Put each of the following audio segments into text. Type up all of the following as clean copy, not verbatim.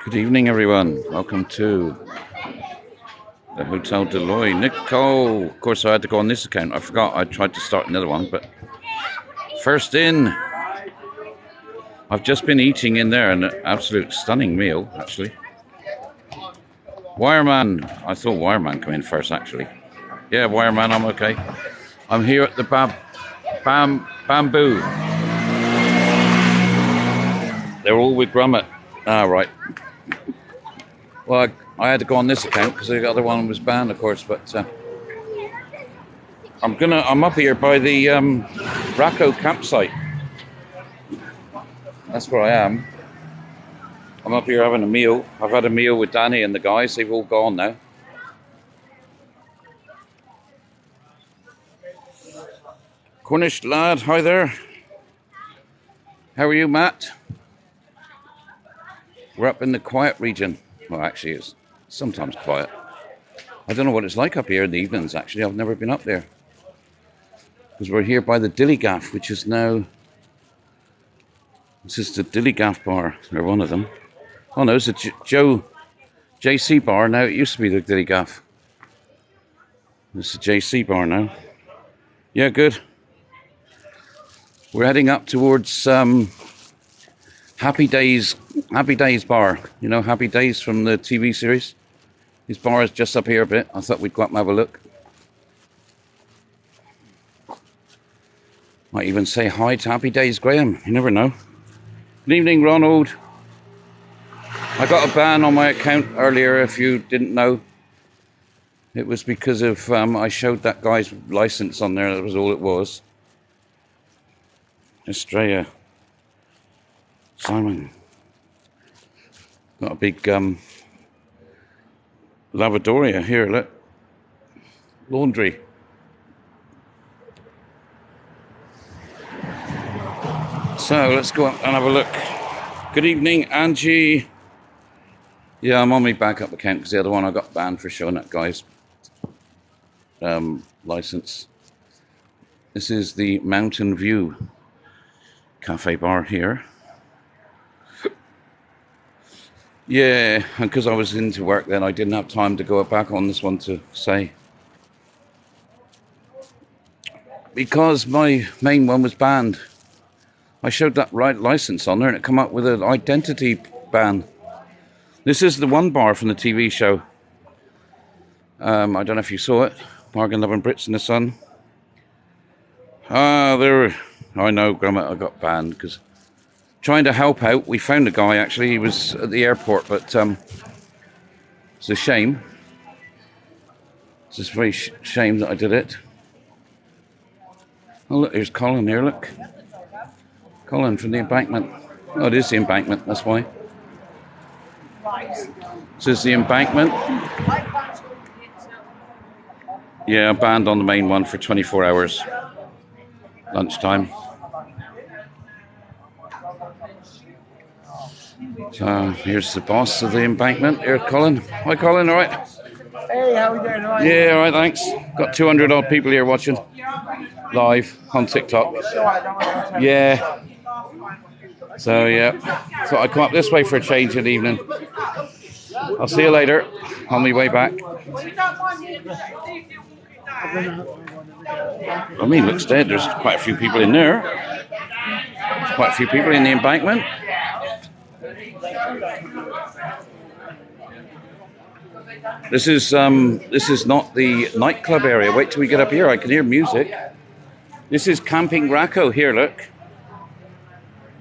Good evening, everyone. Welcome to the Hotel Deloix. Nicole, of course, I had to go on this account. I forgot. I tried to start another one, but first in. I've just been eating in there, an absolute stunning meal, actually. Wireman. I thought Wireman come in first, actually. Yeah, Wireman, I'm okay. I'm here at the Bamboo. They're all with Grummet. Ah, right. Well, I had to go on this account because the other one was banned, of course. But I'm up here by the Racco campsite. That's where I am. I'm up here having a meal. I've had a meal with Danny and the guys. They've all gone now. Cornish lad, hi there. How are you, Matt? We're up in the quiet region. Well, actually, it's sometimes quiet. I don't know what it's like up here in the evenings, actually. I've never been up there. Because we're here by the Deloix, which is now... This is the Deloix bar, or one of them. Oh no, it's a JC bar now. It used to be the Deloix. It's a JC bar now. Yeah, good. We're heading up towards Happy Days bar. You know Happy Days from the TV series? His bar is just up here a bit. I thought we'd go up and have a look. Might even say hi to Happy Days Graham. You never know. Good evening, Ronald. I got a ban on my account earlier, if you didn't know. It was because of I showed that guy's license on there. That was all it was. Estrella. Simon. Got a big lavadoria here, look. Laundry. So let's go up and have a look. Good evening, Angie. Yeah, I'm on my backup account because the other one I got banned for showing that guy's license. This is the Mountain View cafe bar here. Yeah, and because I was into work then, I didn't have time to go back on this one to say. Because my main one was banned. I showed that right license on there and it come up with an identity ban. This is the one bar from the TV show. I don't know if you saw it. Bargain Loving Brits in the Sun. I know, Grummet, I got banned because trying to help out. We found a guy, actually. He was at the airport, but it's a shame. It's just very shame that I did it. Oh, look, here's Colin here, look. Colin from the Embankment. Oh, it is the Embankment, that's why. This is the Embankment. Yeah, banned on the main one for 24 hours. Lunchtime. So here's the boss of the Embankment. Here, Colin. Hi, Colin. All right. Hey, how are we doing? All right? Yeah, all right. Thanks. Got 200 odd people here watching live on TikTok. Yeah. So yeah. So I come up this way for a change in the evening. I'll see you later on my way back. I mean, looks dead. There's quite a few people in there. There's quite a few people in the Embankment. This is not the nightclub area. Wait till we get up here. I can hear music. This is Camping Racco here. Look,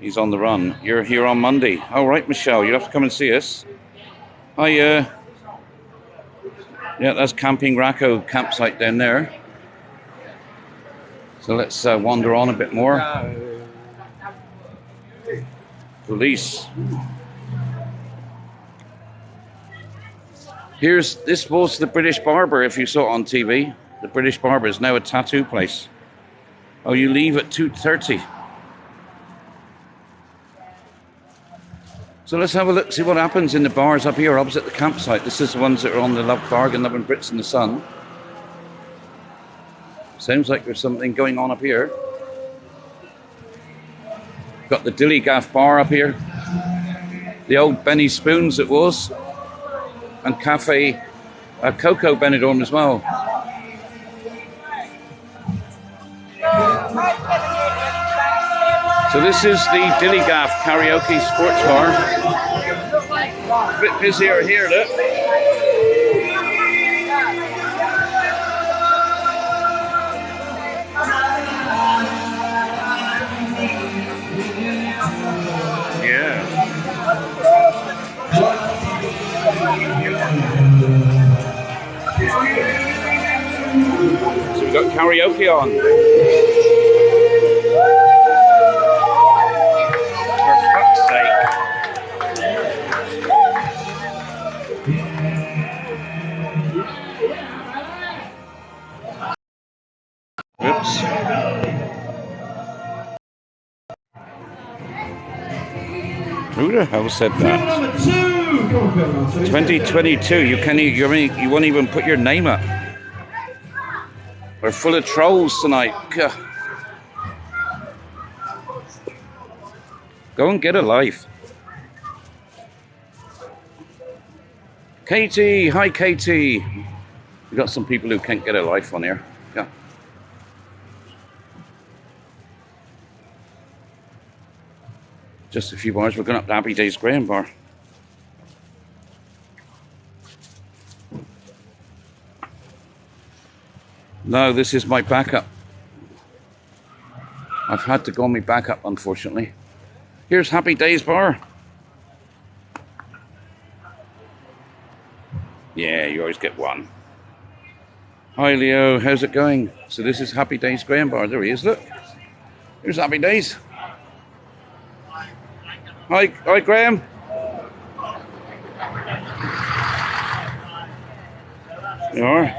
he's on the run. You're here on Monday. All right, Michelle, you have to come and see us. Hi. Yeah, that's Camping Racco campsite down there. So let's wander on a bit more. Police. This was the British Barber, if you saw it on TV. The British Barber is now a tattoo place. Oh, you leave at 2:30. So let's have a look, see what happens in the bars up here opposite the campsite. This is the ones that are on the Bargain Loving Brits in the Sun. Sounds like there's something going on up here. Got the Dilly Gaff bar up here. The old Benny Spoons it was. And Cafe Coco Benidorm as well. So this is the Deloix Karaoke Sports Bar. A bit busier here, look. Yeah. So we've got karaoke on. For fuck's sake. Oops. Who the hell said that? 2022. You won't even put your name up. We're full of trolls tonight. Gah. Go and get a life. Katie, hi Katie. We got some people who can't get a life on here. Yeah. Just a few bars. We're going up to Happy Days Graham Bar. No, this is my backup. I've had to go on my backup, unfortunately. Here's Happy Days Bar. Yeah, you always get one. Hi Leo, how's it going? So this is Happy Days Graham Bar. There he is, look. Here's Happy Days. Hi Graham. You are?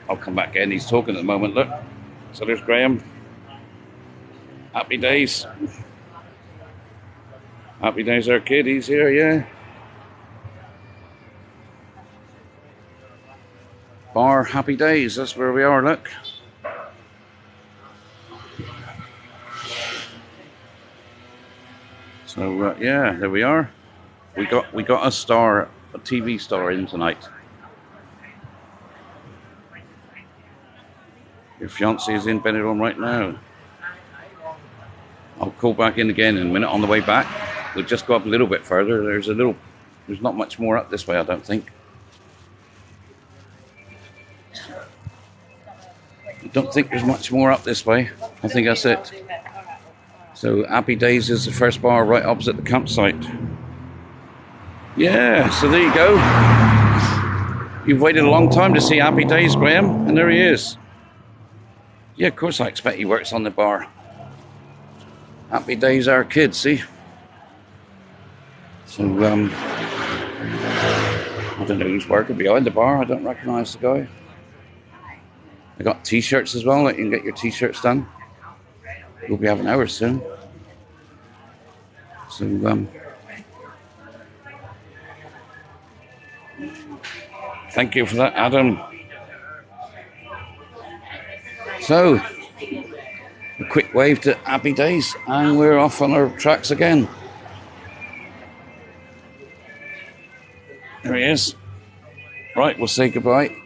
I'll come back in. He's talking at the moment, look. So there's Graham. Happy Days. Happy Days our kid, he's here, yeah. Bar Happy Days, that's where we are, look. So yeah, there we are. We got a TV star in tonight. Your fiancé is in Benidorm right now. I'll call back in again in a minute on the way back. We'll just go up a little bit further. There's not much more up this way, I don't think. I don't think there's much more up this way. I think that's it. So Happy Days is the first bar right opposite the campsite. Yeah, so there you go. You've waited a long time to see Happy Days, Graham, and there he is. Yeah, of course I expect he works on the bar. Happy Days our kid, see? So, I don't know who's working behind the bar. I don't recognise the guy. I got t-shirts as well, like you can get your t-shirts done. We'll be having ours soon. So, thank you for that, Adam. So, a quick wave to Happy Days, and we're off on our tracks again. There he is. Right, we'll say goodbye.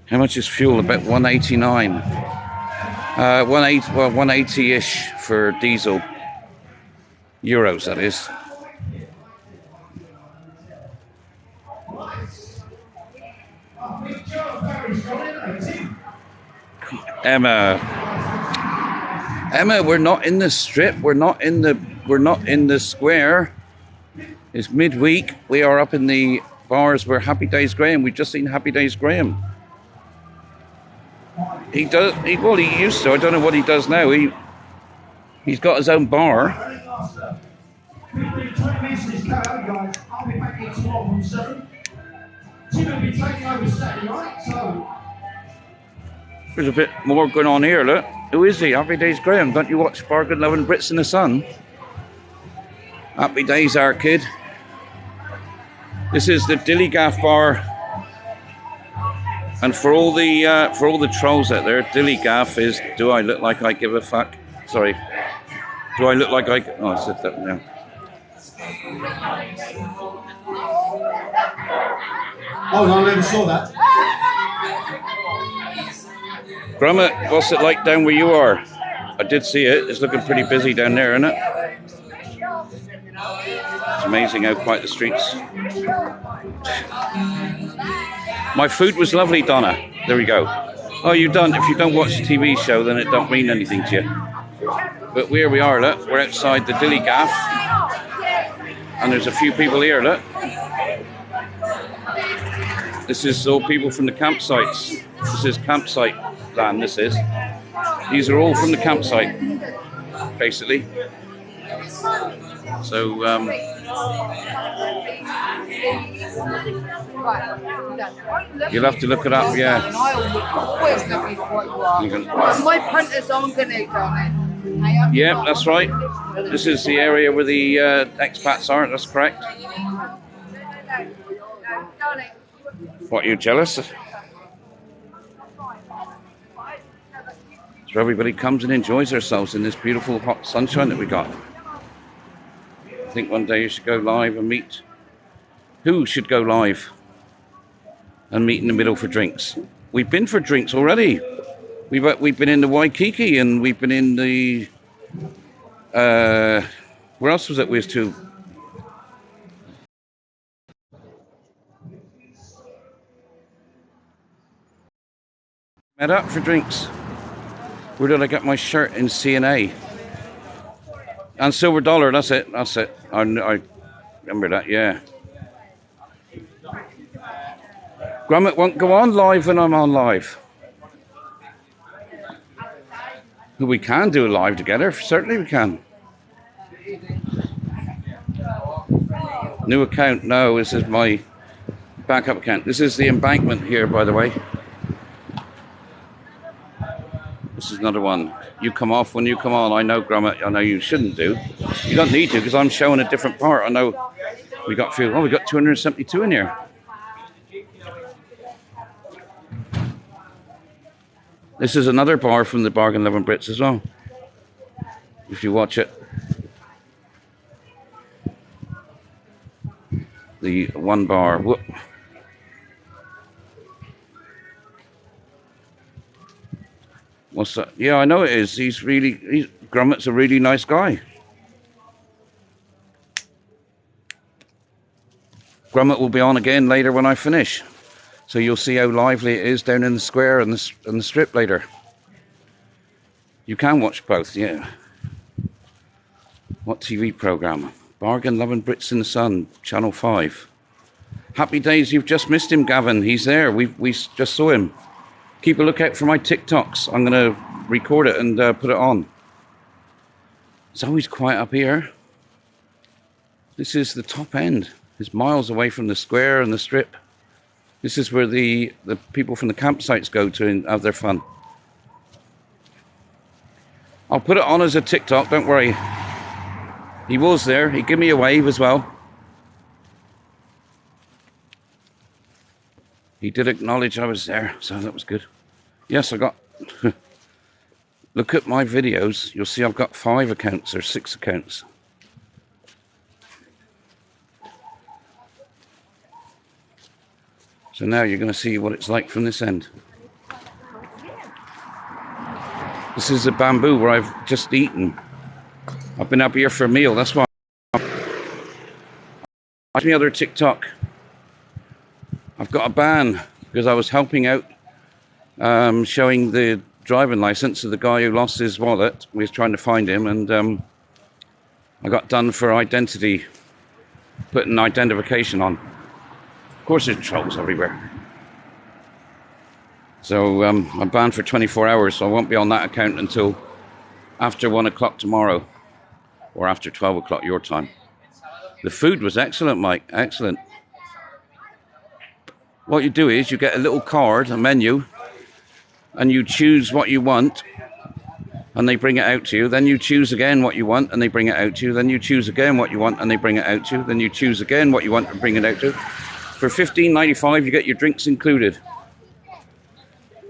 How much is fuel? About 189. 180-ish for diesel. Euros, that is. Emma, we're not in the strip. We're not in the square. It's midweek. We are up in the bars where Happy Days Graham. We've just seen Happy Days Graham. He used to. I don't know what he does now. He's got his own bar. There's a bit more going on here, look. Who is he? Happy Days Graham. Don't you watch Bargain Loving Brits in the Sun? Happy Days our kid. This is the Deloix bar And for all the trolls out there, Dilly Gaff is, do I look like I give a fuck? Sorry. Do I look like I... Oh, I said that now. Oh, I never saw that. Grummet, what's it like down where you are? I did see it. It's looking pretty busy down there, isn't it? It's amazing how quiet the streets. My food was lovely, Donna. There we go. Oh, you don't. If you don't watch the TV show, then it don't mean anything to you. But here we are, look. We're outside the Dilly Gaff. And there's a few people here, look. This is all people from the campsites. This is campsite land, this is. These are all from the campsite, basically. So, you'll have to look it up, yeah. My printer's on Grenade on it. Yeah, that's right. This is the area where the expats are, that's correct. What, you jealous? So everybody comes and enjoys themselves in this beautiful hot sunshine that we got. I think one day you should go live and meet. Who should go live and meet in the middle for drinks? We've been for drinks already. We've been in the Waikiki and we've been in the... where else was it we was to? Met up for drinks. Where did I get my shirt in CNA? And Silver Dollar, that's it. That's it. I remember that, yeah. Grummet won't go on live when I'm on live. We can do a live together. Certainly we can. New account. No, this is my backup account. This is the embankment here, by the way. This is another one. You come off when you come on. I know, Grummet. I know you shouldn't do. You don't need to because I'm showing a different part. I know we got a few. Oh, we got 272 in here. This is another bar from the Bargain Loving Brits as well. If you watch it. The one bar. Whoop. What's that? Yeah, I know it is. Grummet's a really nice guy. Grummet will be on again later when I finish. So you'll see how lively it is down in the square and the strip later. You can watch both, yeah. What TV programme? Bargain Loving Brits in the Sun, Channel 5. Happy days, you've just missed him, Gavin. He's there. We just saw him. Keep a lookout for my TikToks. I'm going to record it and put it on. It's always quiet up here. This is the top end. It's miles away from the square and the strip. This is where the people from the campsites go to and have their fun. I'll put it on as a TikTok, don't worry. He was there. He gave me a wave as well. He did acknowledge I was there, so that was good. Yes, I got... Look at my videos. You'll see I've got 5 accounts or 6 accounts. So now you're going to see what it's like from this end. This is the bamboo where I've just eaten. I've been up here for a meal, that's why. Watch me other TikTok. I've got a ban because I was helping out showing the driving license of the guy who lost his wallet. We was trying to find him and I got done for identity, putting identification on. Of course there's trolls everywhere. So I'm banned for 24 hours, so I won't be on that account until after 1 o'clock tomorrow or after 12 o'clock your time. The food was excellent, Mike, excellent. What you do is you get a little card, a menu, and you choose what you want, and they bring it out to you. Then you choose again what you want, and they bring it out to you. Then you choose again what you want, and they bring it out to you. Then you choose again what you want and bring it out to you. For $15.95, you get your drinks included.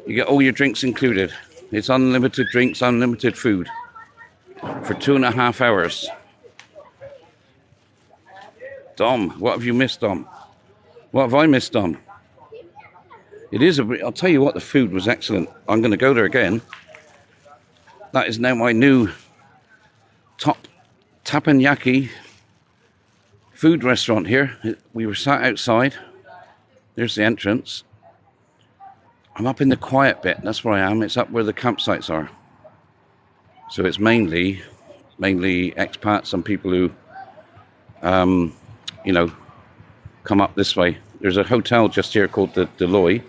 You get all your drinks included. It's unlimited drinks, unlimited food for 2.5 hours. Dom, what have you missed, Dom? What have I missed, Dom? It is I'll tell you what, the food was excellent. I'm going to go there again. That is now my new top teppanyaki food restaurant here. We were sat outside. There's the entrance. I'm up in the quiet bit. That's where I am. It's up where the campsites are. So it's mainly expats and people who, you know, come up this way. There's a hotel just here called the Deloix.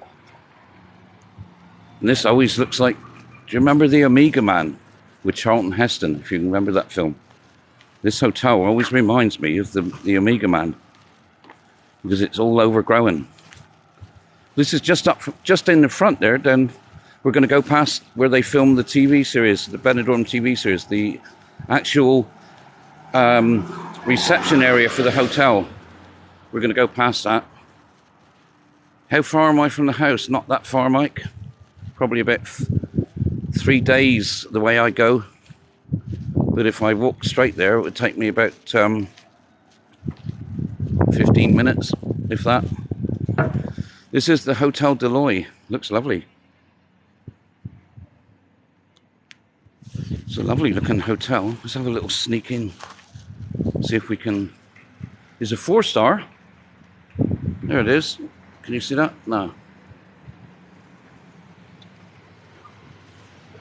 And this always looks like, do you remember The Omega Man with Charlton Heston, if you remember that film? This hotel always reminds me of the Omega Man because it's all overgrown. This is just in the front there. Then we're going to go past where they filmed the TV series, the Benidorm TV series, the actual reception area for the hotel. We're going to go past that. How far am I from the house? Not that far, Mike. Probably about 3 days the way I go. But if I walk straight there, it would take me about 15 minutes, if that. This is the Hotel Deloix. Looks lovely. It's a lovely looking hotel. Let's have a little sneak in. See if we can... It's a 4-star. There it is. Can you see that? No.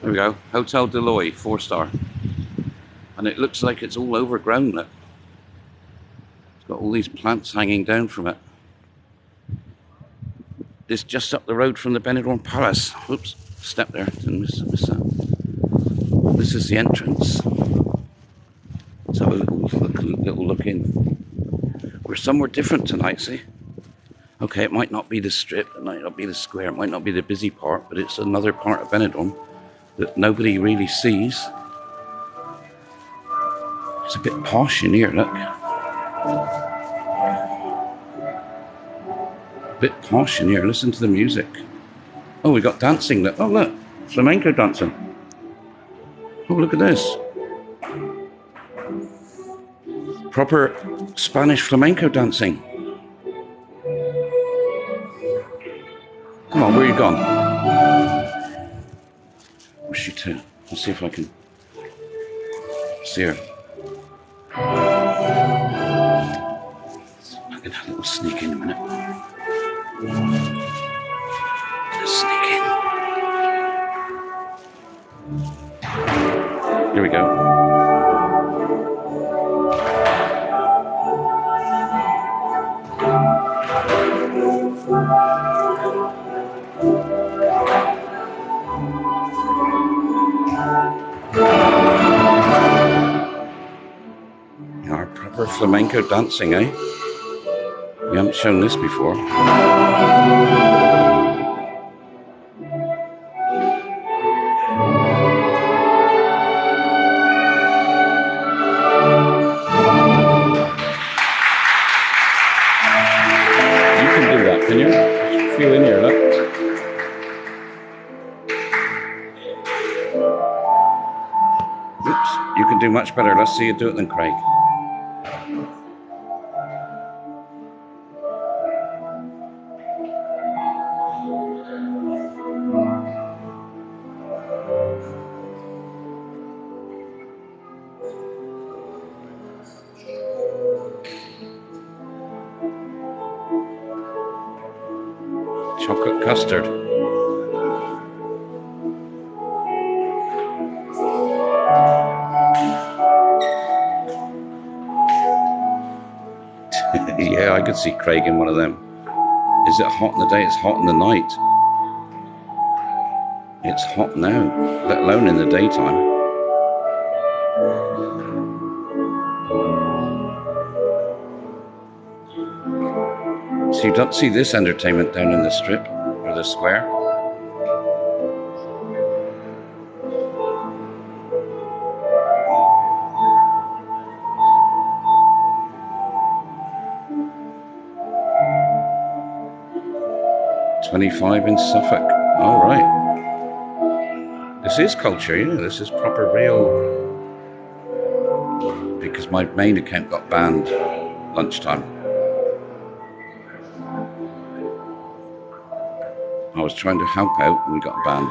There we go. Hotel Deloix, 4-star. And it looks like it's all overgrown. Look. It's got all these plants hanging down from it. It's just up the road from the Benidorm Palace. Whoops, step there. Didn't miss that. This is the entrance. Let's have a little look in. We're somewhere different tonight, see? Okay, it might not be the strip, it might not be the square, it might not be the busy part, but it's another part of Benidorm that nobody really sees. It's a bit posh in here, look. A bit posh in here, listen to the music. Oh, we got dancing, look. Oh, look, flamenco dancing. Oh, look at this. Proper Spanish flamenco dancing. Come on, where are you gone? Where's she to? Let's see if I can see her. I'm gonna have a little sneak in a minute. Gonna sneak in. Here we go. Our proper flamenco dancing, eh? We haven't shown this before. You can do that, can you? Feel in here, look. Oops, you can do much better. Let's see you do it than Craig. Chocolate custard. Yeah, I could see Craig in one of them. Is it hot in the day? It's hot in the night. It's hot now, let alone in the daytime. So you don't see this entertainment down in the strip or the square. $25 in Suffolk. All right. this is culture, yeah. This is proper real. Because my main account got banned lunchtime. I was trying to help out and we got banned.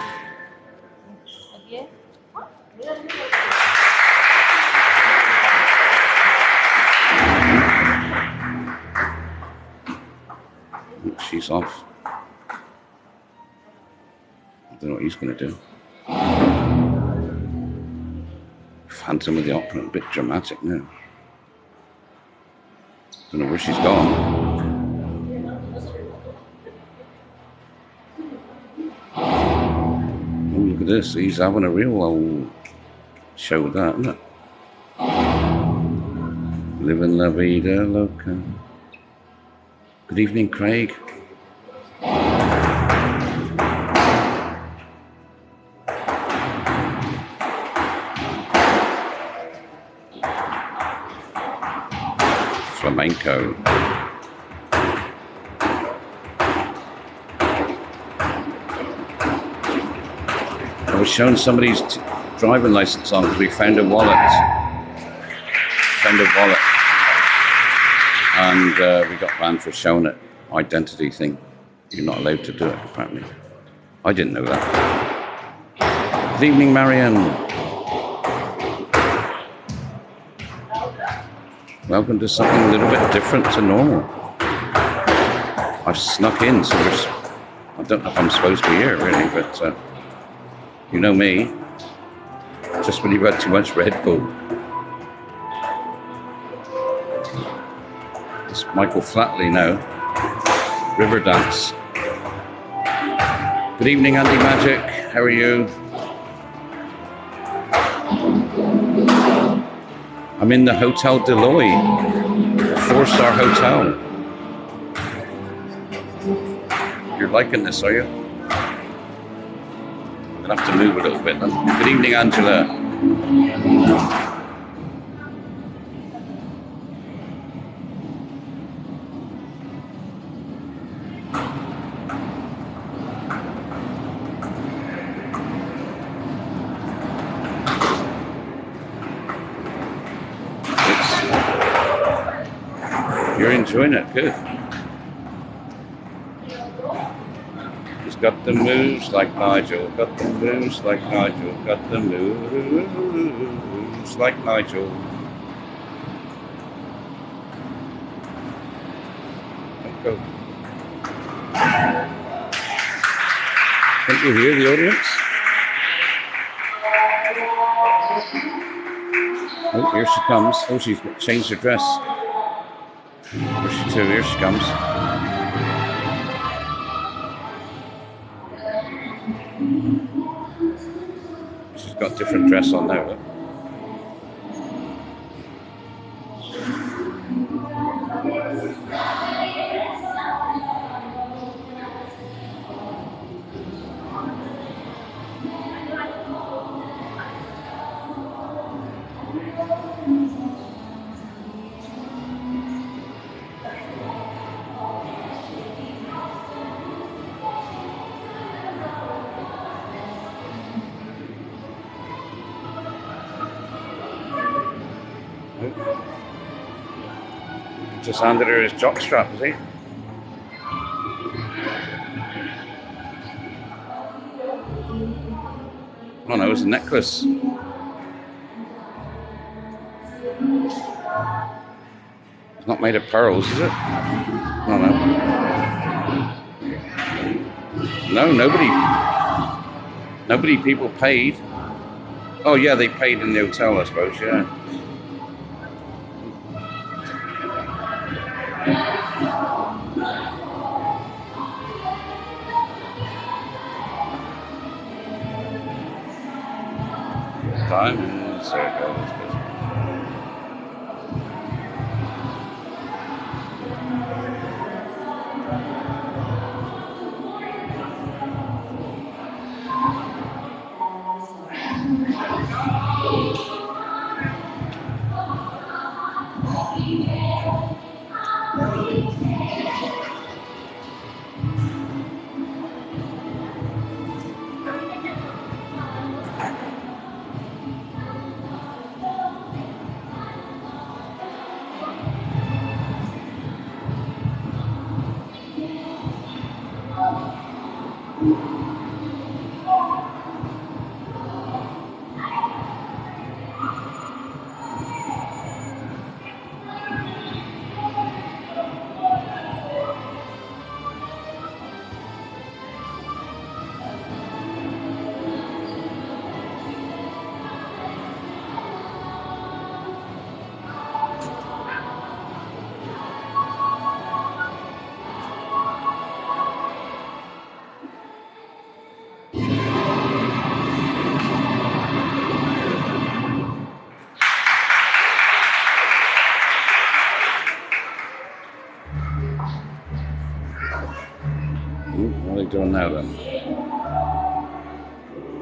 She's off. I don't know what he's going to do. Phantom of the Opera, a bit dramatic now. Don't know where she's gone. Oh, look at this. He's having a real old show with that, isn't it? Living la vida loca. Good evening, Craig. Flamenco. I was showing somebody's driving license on because we found a wallet. And we got banned for showing it. Identity thing. You're not allowed to do it, apparently. I didn't know that. Good evening, Marianne. Welcome to something a little bit different to normal. I've snuck in, so I don't know if I'm supposed to be here, really, but you know me. Just when you've had too much Red Bull. It's Michael Flatley now. Riverdance. Good evening, Andy Magic. How are you? I'm in the Hotel Deloix, a 4-star hotel. You're liking this, are you? I'm gonna have to move a little bit. Good evening, Angela. You're enjoying it, good. He's got the moves like Nigel, got the moves like Nigel, got the moves like Nigel. Don't go. Can't you hear the audience? Oh, here she comes. Oh, she's changed her dress. Where's she to? Here she comes. She's got a different dress on now, look. Just handed her his jockstrap, is he? Oh no, it's a necklace. It's not made of pearls, is it? Oh no. No, nobody people paid. Oh yeah, they paid in the hotel, I suppose, yeah. Diamonds, there it goes. doing now then?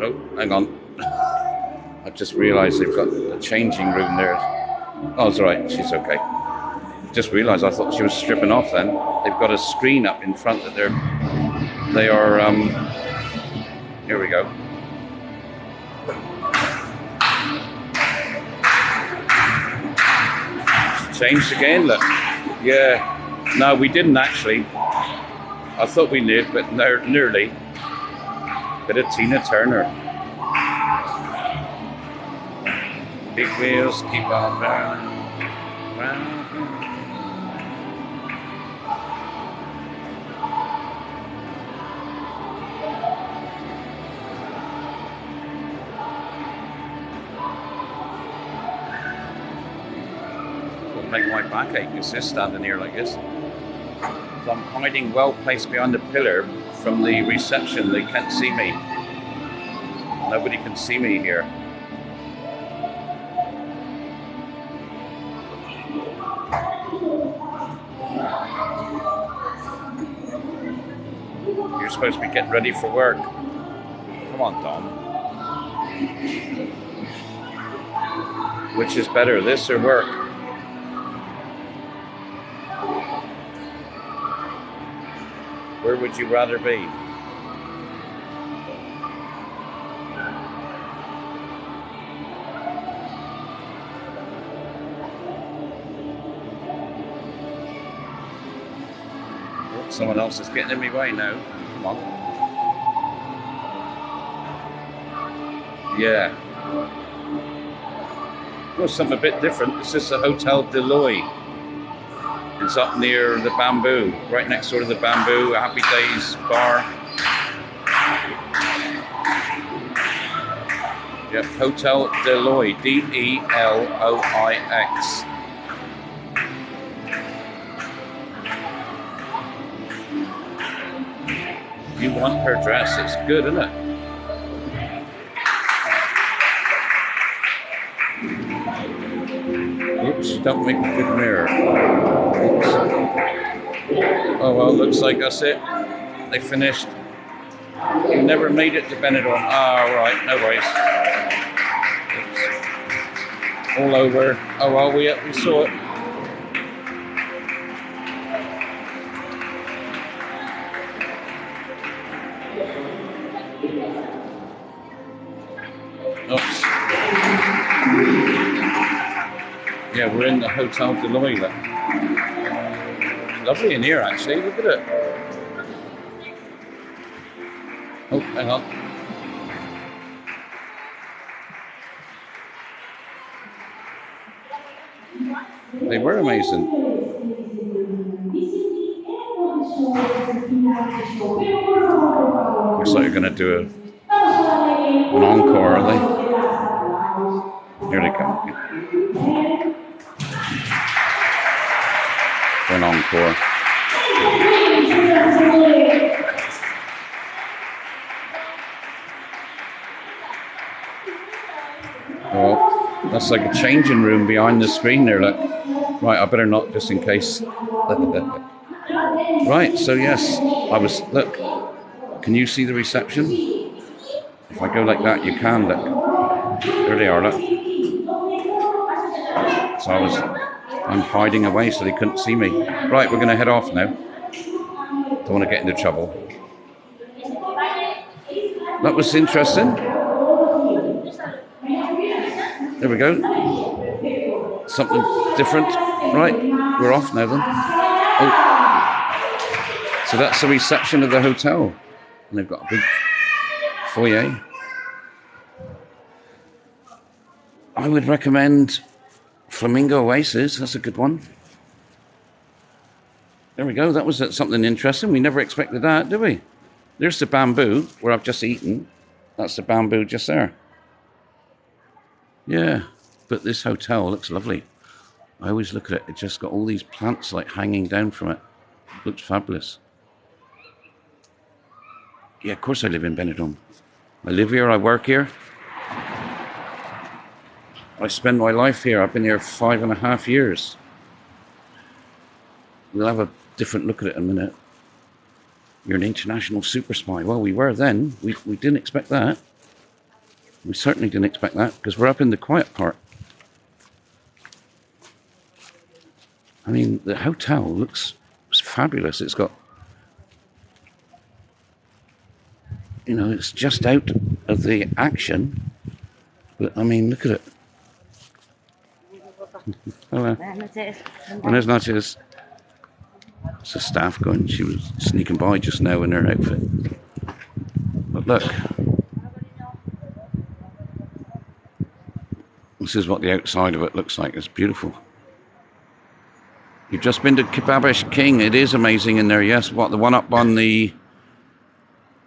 Oh, hang on. I just realised they've got a changing room there. Oh, it's all right. She's okay. Just realised I thought she was stripping off then. They've got a screen up in front that they are, here we go. Changed again, look. Yeah. No, we didn't actually. I thought we did, but nearly. Bit of Tina Turner. Big wheels keep on round, round. It'll make my backache is this standing here like this. So I'm hiding well placed behind the pillar from the reception. They can't see me. Nobody can see me here. You're supposed to be getting ready for work. Come on, Dom. Which is better, this or work? Where would you rather be? Oh, someone else is getting in my way now. Come on. Yeah. Well, something a bit different. This is the Hotel Deloix. It's up near the Bamboo, right next door to the Bamboo, a Happy Days bar. Yep, Hotel Deloix, Deloix. You want her dress, it's good, isn't it? Oops, don't make a good mirror. Oops. Oh well, looks like that's it. They finished. You never made it to Benidorm. Ah, right, no worries. Oops. All over. Oh well, we saw it. Oops. Yeah, we're in the Hotel Deloix. Lovely in here, actually. Look at it. Oh, hang on. They were amazing. Looks like you're going to do an encore, are they? Here they come. An encore. Oh, that's like a changing room behind the screen there, look. Right, I better not, just in case. Right, so yes, look, can you see the reception? If I go like that, you can, look. There they are, look. So I'm hiding away so they couldn't see me. Right, we're going to head off now. Don't want to get into trouble. That was interesting. There we go. Something different. Right, we're off now then. Oh. So that's the reception of the hotel. And they've got a big foyer. I would recommend Flamingo Oasis. That's a good one. There we go. That was something interesting. We never expected that, did we? There's the Bamboo, where I've just eaten. That's the Bamboo just there. Yeah, but this hotel looks lovely. I always look at it. It's just got all these plants like hanging down from it. Looks fabulous. Yeah, of course I live in Benidorm. I live here. I work here. I spend my life here. I've been here 5.5 years. We'll have a different look at it in a minute. You're an international super spy. Well, we were then. We didn't expect that. We certainly didn't expect that because we're up in the quiet part. I mean, the hotel looks fabulous. It's got, you know, it's just out of the action. But I mean, look at it. Hello. Buenas noches. It's a staff going. She was sneaking by just now in her outfit. But look. This is what the outside of it looks like. It's beautiful. You've just been to Kebabish King. It is amazing in there, yes. What, the one up on the...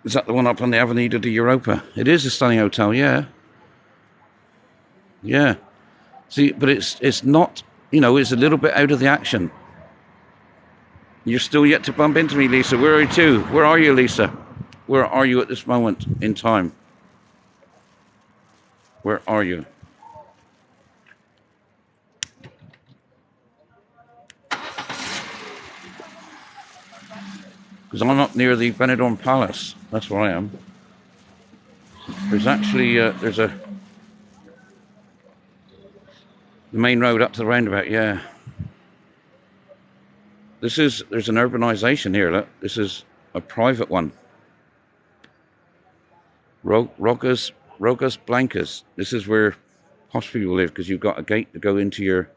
Is that the one up on the Avenida de Europa? It is a stunning hotel, yeah. Yeah. See, but it's not, you know, it's a little bit out of the action. You're still yet to bump into me, Lisa. Where are you to? Where are you, Lisa? Where are you at this moment in time? Where are you? Because I'm up near the Benidorm Palace. That's where I am. There's actually, the main road up to the roundabout, yeah. There's an urbanization here, look. This is a private one. Rogas Blancas. This is where posh people live because you've got a gate to go into your,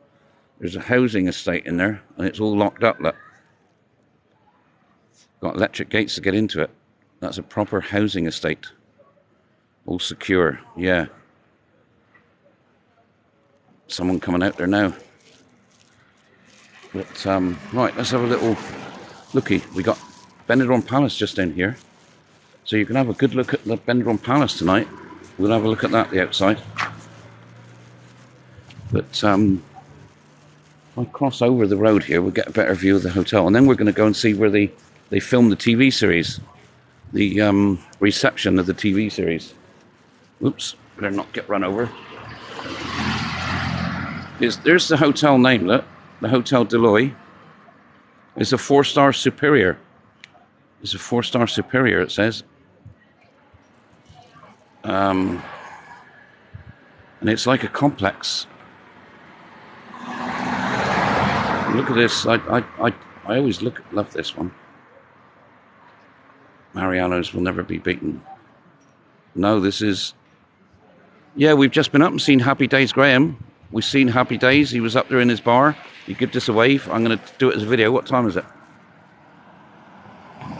there's a housing estate in there and it's all locked up, look. Got electric gates to get into it. That's a proper housing estate. All secure, yeah. Someone coming out there now. But, right, let's have a little looky. We got Benidorm Palace just in here. So you can have a good look at the Benidorm Palace tonight. We'll have a look at that, the outside. But, if I cross over the road here, we'll get a better view of the hotel. And then we're going to go and see where they filmed the TV series. The reception of the TV series. Oops, better not get run over. There's the hotel name, look. The Hotel Deloix. It's a 4-star superior. It's a 4-star superior, it says. And it's like a complex. Look at this. I always love this one. Mariano's will never be beaten. No, this is... Yeah, we've just been up and seen Happy Days Graham. We've seen Happy Days. He was up there in his bar. He gave us a wave. I'm going to do it as a video. What time is it?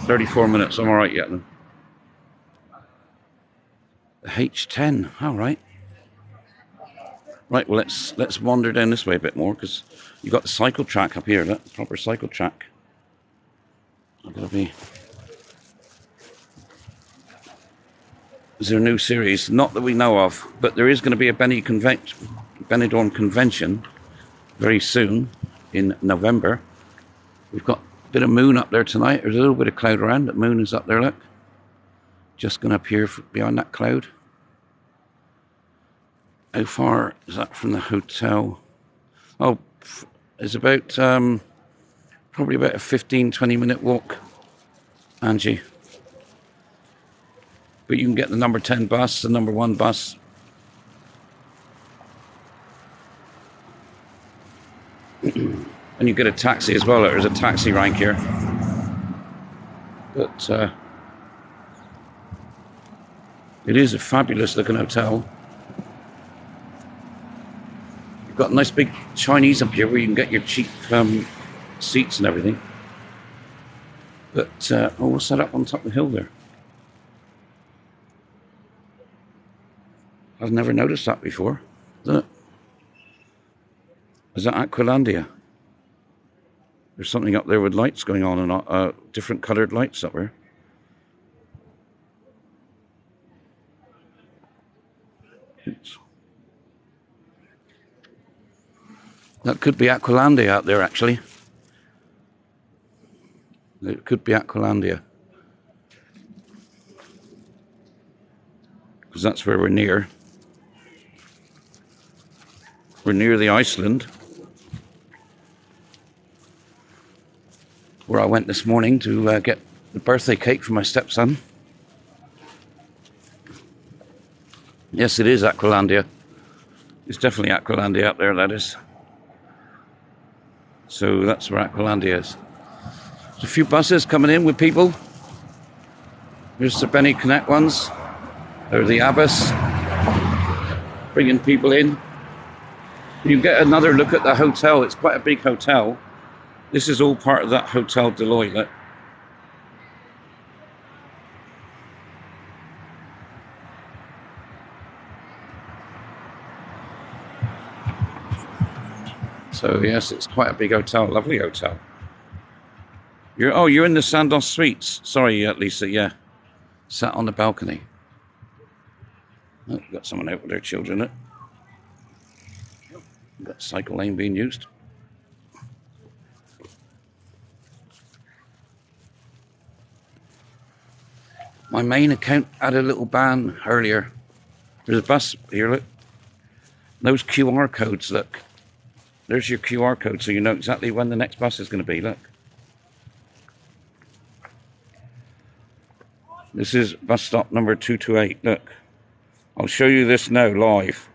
34 minutes. I'm all right yet then. The H10. All right. Right, well, let's wander down this way a bit more because you've got the cycle track up here. That proper cycle track. I'm going to be... Is there a new series? Not that we know of, but there is going to be a Benidorm convention very soon in November. We've got a bit of moon up there tonight. There's a little bit of cloud around. The moon is up there, look. Just going to appear behind that cloud. How far is that from the hotel? Oh, it's about probably about a 15-20 minute walk, Angie. But you can get the number 10 bus, the number 1 bus. And you get a taxi as well. There's a taxi rank here. But it is a fabulous looking hotel. You've got a nice big Chinese up here where you can get your cheap seats and everything. But oh, we'll set up on top of the hill there. I've never noticed that before. Is that Aqualandia? There's something up there with lights going on and different coloured lights up there. Oops. That could be Aqualandia out there, actually. It could be Aqualandia. Because that's where we're near. We're near the Iceland, where I went this morning to get the birthday cake for my stepson. Yes, it is Aqualandia. It's definitely Aqualandia up there, that is. So that's where Aqualandia is. There's a few buses coming in with people. Here's the Benny Connect ones. They're the Abbas, bringing people in. You get another look at the hotel. It's quite a big hotel. This is all part of that Hotel Deloix. Look. So yes, it's quite a big hotel, lovely hotel. You're in the Sandos Suites. Sorry, Lisa. Yeah, sat on the balcony. Oh, got someone out with their children. Got cycle lane being used. My main account had a little ban earlier. There's a bus here. Look, those QR codes. Look. There's your QR code, so you know exactly when the next bus is going to be. Look. This is bus stop number 228. Look. I'll show you this now, live.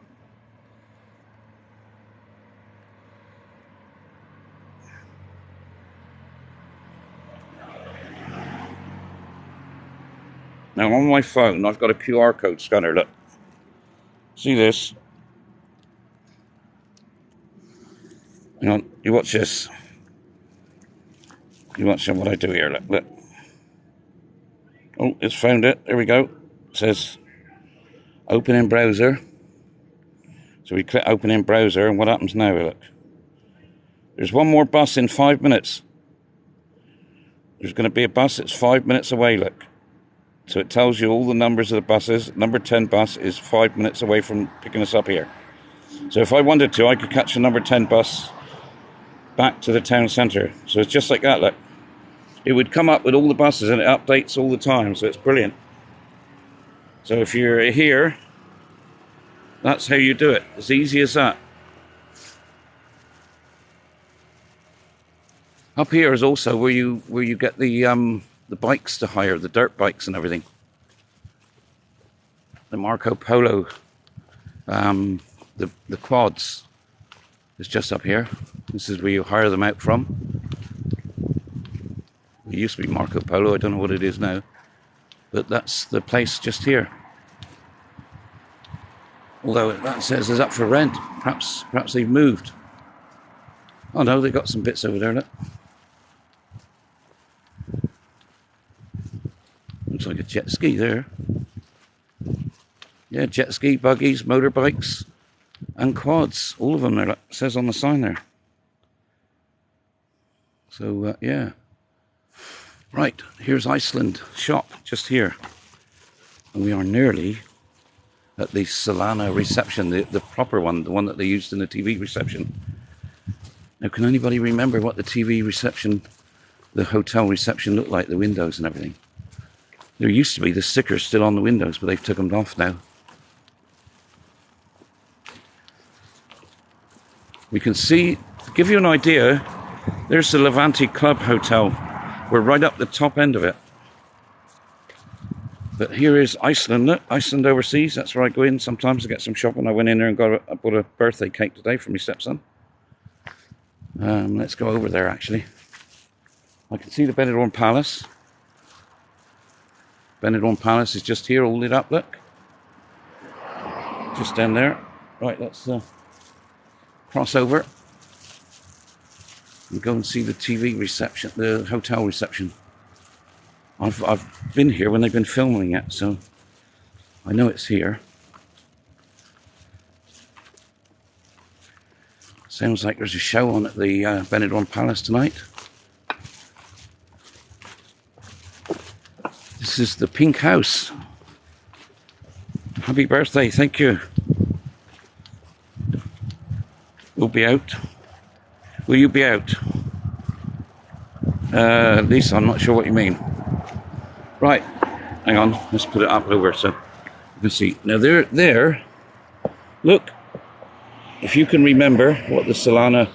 Now, on my phone, I've got a QR code scanner. Look. See this? Hang on, you watch this. You watch what I do here, look. Oh, it's found it. There we go. It says open in browser. So we click open in browser, and what happens now, look. There's one more bus in 5 minutes. There's going to be a bus that's 5 minutes away, look. So it tells you all the numbers of the buses. Number 10 bus is 5 minutes away from picking us up here. So if I wanted to, I could catch a number 10 bus back to the town centre. So it's just like that, look. It would come up with all the buses and it updates all the time, so it's brilliant. So if you're here, that's how you do it. As easy as that. Up here is also where you get the bikes to hire, the dirt bikes and everything. The Marco Polo, the quads. It's just up here. This is where you hire them out from. It used to be Marco Polo, I don't know what it is now. But that's the place just here. Although that says it's up for rent. Perhaps they've moved. Oh no, they've got some bits over there, look. Looks like a jet ski there. Yeah, jet ski, buggies, motorbikes. And quads, all of them there, like it says on the sign there. So, yeah. Right, here's Iceland shop, just here. And we are nearly at the Solana reception, the proper one, the one that they used in the TV reception. Now, can anybody remember what the TV reception, the hotel reception looked like, the windows and everything? There used to be the stickers still on the windows, but they've taken them off now. We can see, to give you an idea, there's the Levante Club Hotel. We're right up the top end of it. But here is Iceland. Look, Iceland Overseas. That's where I go in sometimes to get some shopping. I went in there and I bought a birthday cake today for my stepson. Let's go over there, actually. I can see the Benidorm Palace. Benidorm Palace is just here, all lit up, look. Just down there. Right, let's cross over and go and see the TV reception, the hotel reception. I've been here when they've been filming it, so I know it's here. Sounds like there's a show on at the Benidorm Palace tonight. This is the Pink House. Happy birthday, thank you. We'll be out. Will you be out? Lisa, I'm not sure what you mean. Right, hang on, let's put it up over so you can see. Now there, look, if you can remember what the Solana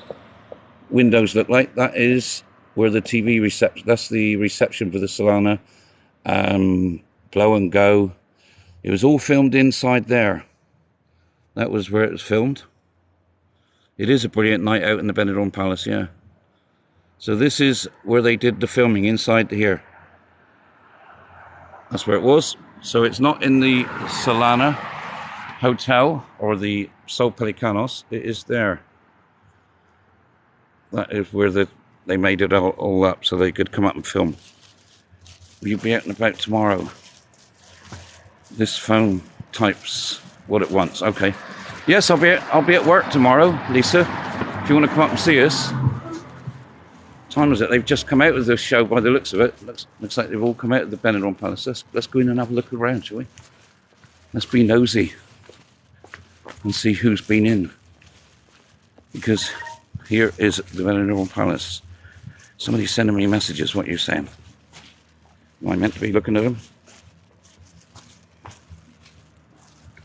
windows look like, that is where the TV reception. That's the reception for the Solana. Blow and Go. It was all filmed inside there. That was where it was filmed. It is a brilliant night out in the Benidorm Palace, yeah. So this is where they did the filming, inside here. That's where it was. So it's not in the Solana Hotel or the Sol Pelicanos. It is there. That is where they made it all up so they could come up and film. Will you be out and about tomorrow? This phone types what it wants. Okay. Yes, I'll be at work tomorrow, Lisa. If you want to come up and see us. What time is it? They've just come out of the show by the looks of it. Looks like they've all come out of the Benidorm Palace. Let's go in and have a look around, shall we? Let's be nosy and see who's been in. Because here is the Benidorm Palace. Somebody's sending me messages. What you're saying? Am I meant to be looking at them?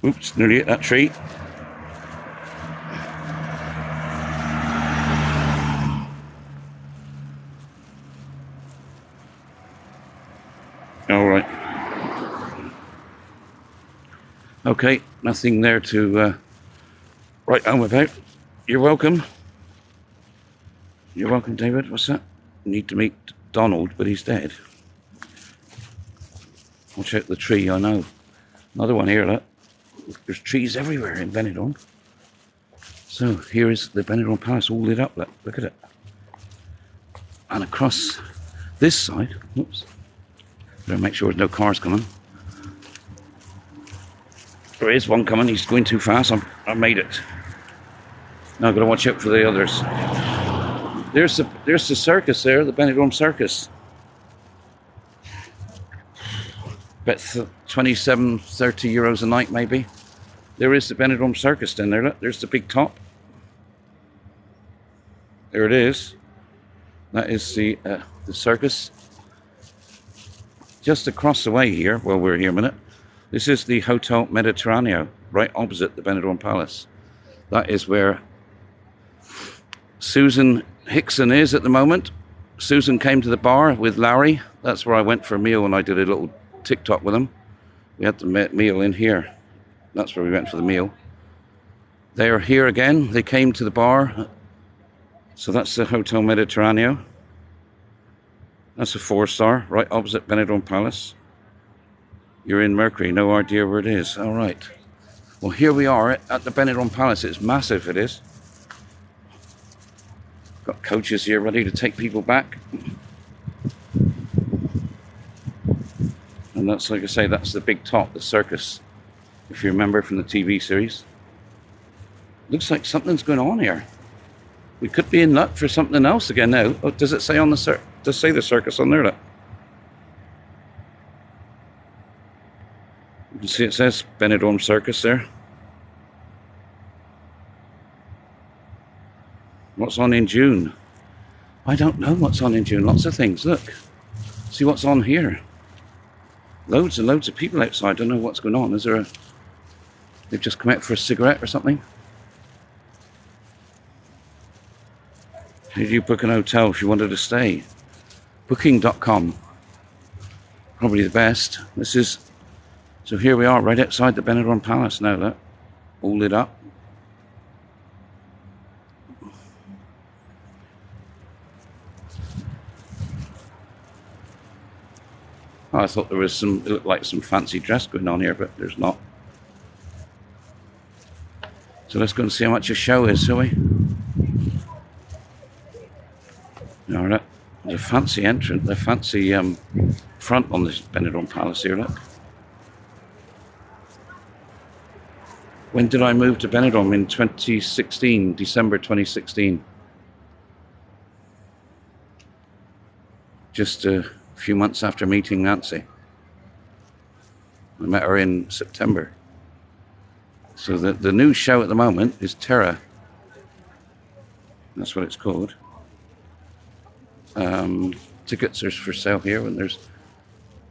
Oops, nearly hit that tree. All right. Okay, nothing there to write home about. You're welcome. You're welcome, David. What's that? Need to meet Donald, but he's dead. Watch out the tree, I know. Another one here, look. There's trees everywhere in Benidorm. So here is the Benidorm Palace all lit up, look at it. And across this side, whoops. Better make sure there's no cars coming. There is one coming, he's going too fast, I made it. Now I've got to watch out for the others. There's the circus there, the Benidorm Circus. Bet 27, 30 euros a night maybe. There is the Benidorm Circus down there, look, there's the big top. There it is. That is the circus. Just across the way here, well, we're here a minute. This is the Hotel Mediterraneo, right opposite the Benidorm Palace. That is where Susan Hickson is at the moment. Susan came to the bar with Larry. That's where I went for a meal and I did a little TikTok with him. We had the meal in here. That's where we went for the meal. They are here again. They came to the bar. So that's the Hotel Mediterraneo. That's a 4-star, right opposite Benidorm Palace. You're in Mercury, no idea where it is. All right. Well, here we are at the Benidorm Palace. It's massive, it is. Got coaches here ready to take people back. And that's, like I say, that's the big top, the circus. If you remember from the TV series. Looks like something's going on here. We could be in luck for something else again now. Oh, does it say on the does say the circus on there? Look. You can see it says Benidorm Circus there. What's on in June? I don't know what's on in June. Lots of things. Look. See what's on here. Loads and loads of people outside. I don't know what's going on. Is there a... They've just come out for a cigarette or something? Did you book an hotel if you wanted to stay? Booking.com. Probably the best. This is... So here we are, right outside the Benidorm Palace now, look. All lit up. Oh, I thought there was some... It looked like some fancy dress going on here, but there's not. So let's go and see how much a show is, shall we? All right. There's a fancy entrance, a fancy front on this Benidorm Palace here, look. When did I move to Benidorm? In 2016, December 2016. Just a few months after meeting Nancy. I met her in September. So the new show at the moment is Terra. That's what it's called. Tickets are for sale here, and there's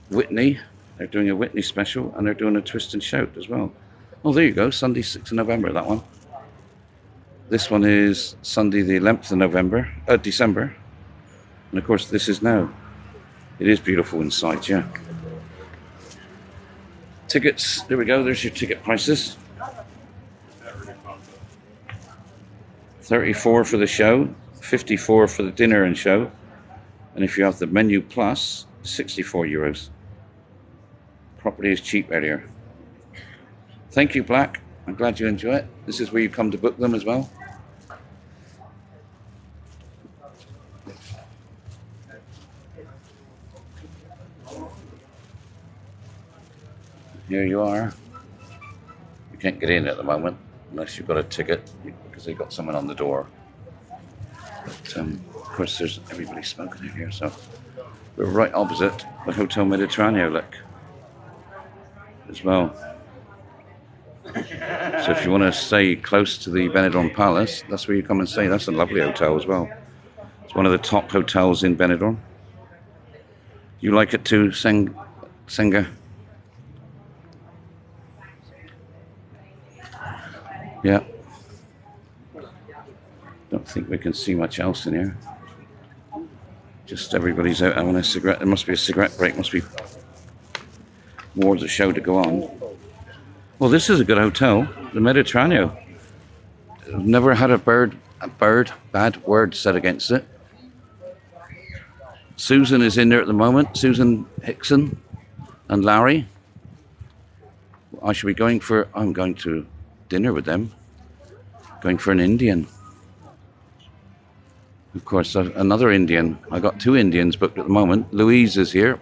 Whitney. They're doing a Whitney special, and they're doing a Twist and Shout as well. Oh, there you go, Sunday 6th of November, that one. This one is Sunday the 11th of December. And of course, this is now. It is beautiful inside, yeah. Tickets, there we go, there's your ticket prices. 34 for the show, 54 for the dinner and show. And if you have the menu plus, 64 euros. Property is cheap earlier. Thank you, Black. I'm glad you enjoy it. This is where you come to book them as well. Here you are. You can't get in at the moment unless you've got a ticket because they've got someone on the door. But of course, there's everybody smoking in here, so we're right opposite the Hotel Mediterraneo, look, as well. So if you want to stay close to the Benidorm Palace, that's where you come and stay. That's a lovely hotel as well. It's one of the top hotels in Benidorm. You like it too, Senga? Yeah. Don't think we can see much else in here. Just everybody's out having a cigarette. There must be a cigarette break. Must be more of the show to go on. Well, this is a good hotel, the Mediterraneo. I've never had a bad word said against it. Susan is in there at the moment. Susan Hickson and Larry. I should be going for. I'm going to dinner with them. Going for an Indian. Of course, another Indian. I got 2 Indians booked at the moment. Louise is here.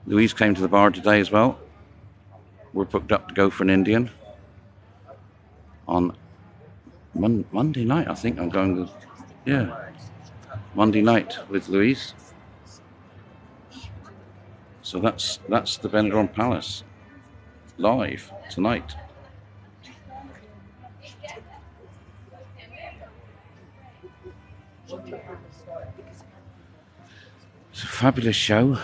Louise came to the bar today as well. We're booked up to go for an Indian on Monday night. I think I'm going to, yeah, Monday night with Louise. So that's the Benidorm Palace live tonight. It's a fabulous show.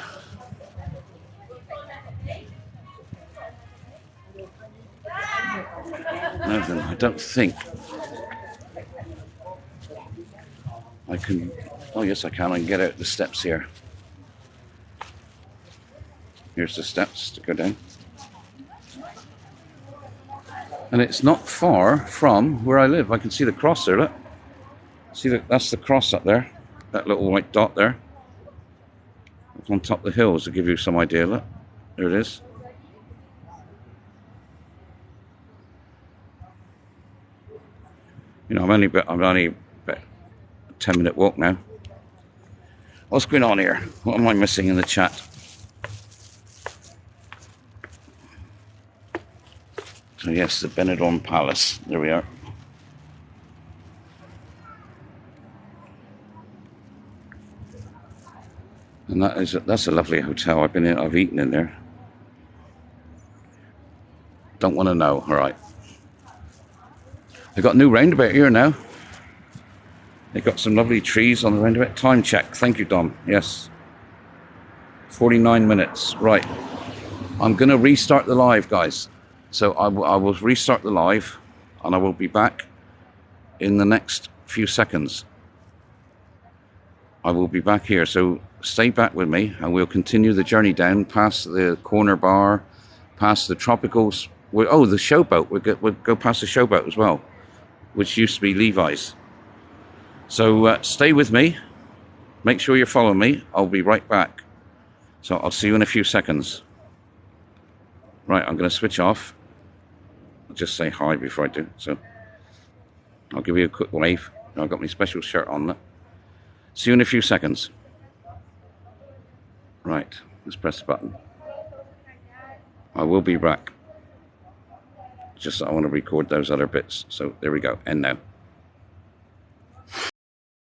No, then I don't think I can. Oh yes, I can. I can get out the steps here. Here's the steps to go down, and it's not far from where I live. I can see the cross there. Look, see that's the cross up there. That little white dot there. It's on top of the hills to give you some idea. Look, there it is. You know, I'm only about a 10-minute walk now. What's going on here? What am I missing in the chat? So yes, the Benidorm Palace. There we are. And that's a lovely hotel. I've eaten in there. Don't want to know. All right. They've got a new roundabout here now. They've got some lovely trees on the roundabout. Time check. Thank you, Dom. Yes. 49 minutes. Right. I'm going to restart the live, guys. So I will restart the live, and I will be back in the next few seconds. I will be back here. So stay back with me, and we'll continue the journey down past the corner bar, past the tropicals. Oh, the showboat. We'll go past the showboat as well, which used to be Levi's. So stay with me. Make sure you're following me. I'll be right back. So I'll see you in a few seconds. Right, I'm going to switch off. I'll just say hi before I do. So I'll give you a quick wave. I've got my special shirt on. See you in a few seconds. Right, let's press the button. I will be back. Just I want to record those other bits. So there we go. End now.